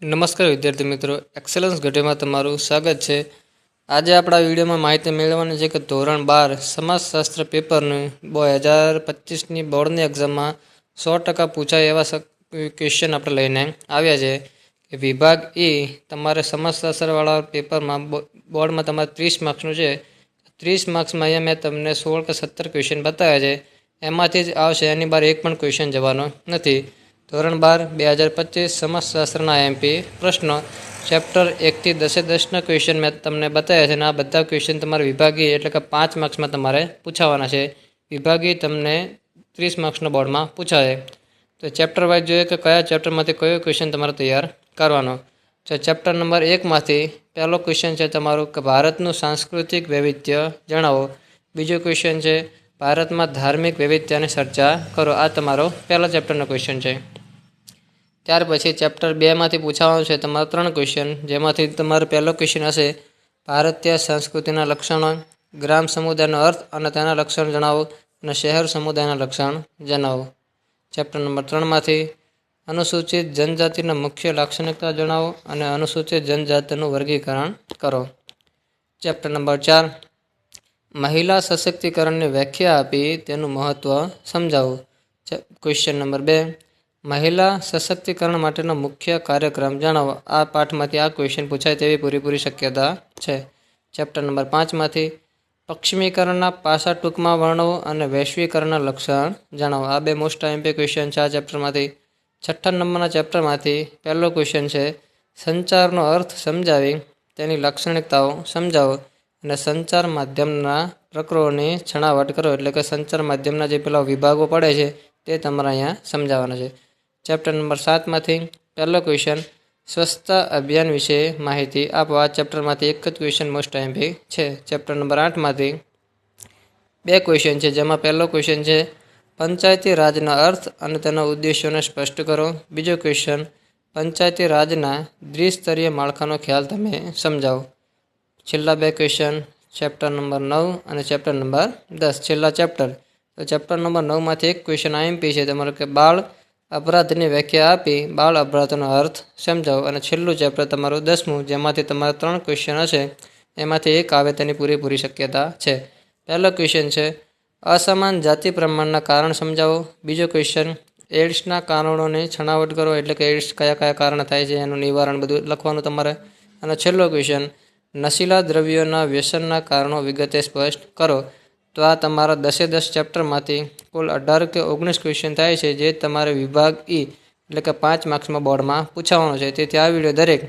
નમસ્કાર વિદ્યાર્થી મિત્રો, એક્સેલન્સ ઘટીમાં તમારું સ્વાગત છે। આજે આપણા વિડીયોમાં માહિતી મેળવવાની છે કે ધોરણ 12 સમાજશાસ્ત્ર પેપરનું 2025ની બોર્ડની એક્ઝામમાં 100% પૂછાય એવા ક્વેશ્ચન આપણે લઈને આવ્યા છે કે વિભાગ ઈ તમારે સમાજશાસ્ત્રવાળા પેપરમાં બોર્ડમાં તમારે 30 માર્ક્સનું છે। 30 માર્ક્સમાં અહીંયા મેં તમને 16 કે 17 ક્વેશ્ચન બતાવ્યા છે, એમાંથી જ આવશે, એની બહાર એક પણ ક્વેશ્ચન જવાનો નથી। ધોરણ 12 2025 સમાજશાસ્ત્રના એમપી પ્રશ્નો ચેપ્ટર 1 થી 10 ક્વેશ્ચન મેં તમને બતાવ્યા છે અને આ બધા ક્વેશ્ચન તમારે વિભાગીય એટલે કે 5 માર્ક્સમાં તમારે પૂછાવાના છે। વિભાગીય તમને 30 માર્ક્સનો બોર્ડમાં પૂછાય। તો ચેપ્ટર વાઇઝ જોઈએ કે કયા ચેપ્ટરમાંથી કયો ક્વેશ્ચન તમારે તૈયાર કરવાનો છે। ચેપ્ટર નંબર 1માંથી પહેલો ક્વેશ્ચન છે તમારું કે ભારતનું સાંસ્કૃતિક વૈવિધ્ય જણાવો। બીજો ક્વેશ્ચન છે ભારતમાં ધાર્મિક વૈવિધ્યની ચર્ચા કરો। આ તમારો પહેલા ચેપ્ટરનો ક્વેશ્ચન છે। ત્યાર પછી ચેપ્ટર 2માંથી પૂછાવાનું છે તમારા 3 ક્વેશ્ચન, જેમાંથી તમારો પહેલો ક્વેશ્ચન હશે ભારતીય સંસ્કૃતિના લક્ષણો, ગ્રામ સમુદાયનો અર્થ અને તેના લક્ષણ જણાવો અને શહેર સમુદાયના લક્ષણ જણાવો। ચેપ્ટર નંબર 3માંથી અનુસૂચિત જનજાતિના મુખ્ય લાક્ષણિકતા જણાવો અને અનુસૂચિત જનજાતિનું વર્ગીકરણ કરો। ચેપ્ટર નંબર 4 મહિલા સશક્તિકરણની વ્યાખ્યા આપી તેનું મહત્ત્વ સમજાવો। ક્વેશ્ચન નંબર 2 મહિલા સશક્તિકરણ માટેનો મુખ્ય કાર્યક્રમ જણાવો। આ પાઠમાંથી આ ક્વેશ્ચન પૂછાય તેવી પૂરેપૂરી શક્યતા છે। ચેપ્ટર નંબર 5માંથી પશ્ચિમીકરણના પાસા ટૂંકમાં વર્ણવો અને વૈશ્વિકરણના લક્ષણ જણાવો। આ બે મોસ્ટ આઈએમપી ક્વેશ્ચન છે આ ચેપ્ટરમાંથી। 6 નંબરના ચેપ્ટરમાંથી પહેલો ક્વેશ્ચન છે સંચારનો અર્થ સમજાવી તેની લાક્ષણિકતાઓ સમજાવો અને સંચાર માધ્યમના પ્રકરણોની છણાવટ કરો। એટલે કે સંચાર માધ્યમના જે પેલા વિભાગો પડે છે તે તમારે અહીંયા સમજાવવાના છે। ચેપ્ટર નંબર 7માંથી પહેલો ક્વેશ્ચન સ્વચ્છતા અભિયાન વિશે માહિતી આપો। આ ચેપ્ટરમાંથી એક જ ક્વેશ્ચન મોસ્ટ આઈએમપી છે। ચેપ્ટર નંબર 8માંથી બે ક્વેશ્ચન છે, જેમાં પહેલો ક્વેશ્ચન છે પંચાયતી રાજના અર્થ અને તેના ઉદ્દેશોને સ્પષ્ટ કરો। બીજો ક્વેશ્ચન પંચાયતી રાજના દ્વિસ્તરીય માળખાનો ખ્યાલ તમે સમજાવો। છેલ્લા બે ક્વેશ્ચન ચેપ્ટર નંબર 9 અને ચેપ્ટર નંબર 10 છેલ્લા ચેપ્ટર। તો ચેપ્ટર નંબર 9માંથી એક ક્વેશ્ચન આઈએમપી છે તમારો કે બાળ અપરાધની વ્યાખ્યા આપી બાળ અપરાધનો અર્થ સમજાવો। અને છેલ્લું ચેપ્ટર તમારું 10મું, જેમાંથી તમારા 3 ક્વેશ્ચન હશે, એમાંથી એક આવે તેની પૂરેપૂરી શક્યતા છે। પહેલો ક્વેશ્ચન છે અસમાન જાતિ પ્રમાણના કારણ સમજાવો। બીજો ક્વેશ્ચન એડ્સના કારણોની છણાવટ કરો, એટલે કે એડ્સ કયા કયા કારણે થાય છે એનું નિવારણ બધું લખવાનું તમારે। અને છેલ્લો ક્વેશ્ચન નશીલા દ્રવ્યોના વ્યસનના કારણો વિગતે સ્પષ્ટ કરો। તો આ તમારા 10 ચેપ્ટરમાંથી કુલ 18 કે 19 ક્વેશ્ચન થાય છે, જે તમારે વિભાગ ઈ એટલે કે 5 માર્ક્સમાં બોર્ડમાં પૂછાવાનો છે। તેથી આ વિડીયો દરેક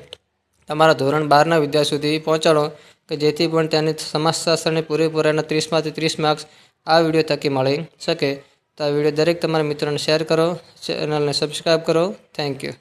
તમારા ધોરણ 12ના વિદ્યાર્થી સુધી પહોંચાડો કે જેથી પણ તેની સમાજશાસ્ત્રની પૂરેપૂરાના 30માંથી 30 માર્ક્સ આ વિડીયો થકી મળી શકે। તો આ વિડીયો દરેક તમારા મિત્રોને શેર કરો, ચેનલને સબસ્ક્રાઈબ કરો। Thank you.